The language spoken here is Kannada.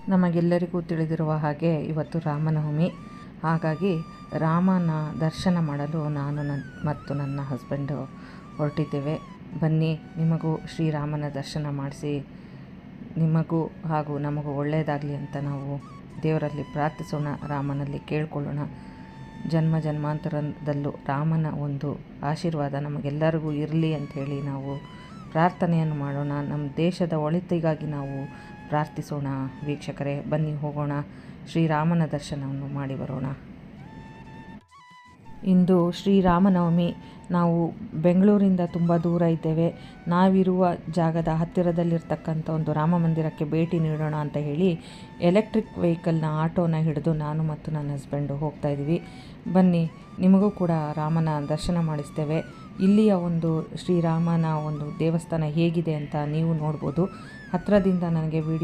ನಮಗೆಲ್ಲರಿಗೂ ತಿಳಿದಿರುವ ಹಾಗೆ ಇವತ್ತು ರಾಮನವಮಿ. ಹಾಗಾಗಿ ರಾಮನ ದರ್ಶನ ಮಾಡಲು ನಾನು ಮತ್ತು ನನ್ನ ಹಸ್ಬೆಂಡು ಹೊರಟಿದ್ದೇವೆ. ಬನ್ನಿ, ನಿಮಗೂ ಶ್ರೀರಾಮನ ದರ್ಶನ ಮಾಡಿಸಿ ನಿಮಗೂ ಹಾಗೂ ನಮಗೂ ಒಳ್ಳೆಯದಾಗಲಿ ಅಂತ ನಾವು ದೇವರಲ್ಲಿ ಪ್ರಾರ್ಥಿಸೋಣ, ರಾಮನಲ್ಲಿ ಕೇಳ್ಕೊಳ್ಳೋಣ. ಜನ್ಮ ಜನ್ಮಾಂತರದಲ್ಲೂ ರಾಮನ ಒಂದು ಆಶೀರ್ವಾದ ನಮಗೆಲ್ಲರಿಗೂ ಇರಲಿ ಅಂಥೇಳಿ ನಾವು ಪ್ರಾರ್ಥನೆಯನ್ನು ಮಾಡೋಣ. ನಮ್ಮ ದೇಶದ ಒಳಿತಿಗಾಗಿ ನಾವು ಪ್ರಾರ್ಥಿಸೋಣ. ವೀಕ್ಷಕರೇ, ಬನ್ನಿ ಹೋಗೋಣ, ಶ್ರೀರಾಮನ ದರ್ಶನವನ್ನು ಮಾಡಿ ಬರೋಣ. ಇಂದು ಶ್ರೀರಾಮನವಮಿ. ನಾವು ಬೆಂಗಳೂರಿಂದ ತುಂಬ ದೂರ ಇದ್ದೇವೆ. ನಾವಿರುವ ಜಾಗದ ಹತ್ತಿರದಲ್ಲಿರ್ತಕ್ಕಂಥ ಒಂದು ರಾಮ ಮಂದಿರಕ್ಕೆ ಭೇಟಿ ನೀಡೋಣ ಅಂತ ಹೇಳಿ ಎಲೆಕ್ಟ್ರಿಕ್ ವೆಹಿಕಲ್ನ ಆಟೋನ ಹಿಡಿದು ನಾನು ಮತ್ತು ನನ್ನ ಹಸ್ಬೆಂಡು ಹೋಗ್ತಾ ಇದ್ದೀವಿ. ಬನ್ನಿ, ನಿಮಗೂ ಕೂಡ ರಾಮನ ದರ್ಶನ ಮಾಡಿಸ್ತೇವೆ. ಇಲ್ಲಿಯ ಒಂದು ಶ್ರೀರಾಮನ ಒಂದು ದೇವಸ್ಥಾನ ಹೇಗಿದೆ ಅಂತ ನೀವು ನೋಡ್ಬೋದು. ಹತ್ತಿರದಿಂದ ನನಗೆ ವಿಡಿಯೋ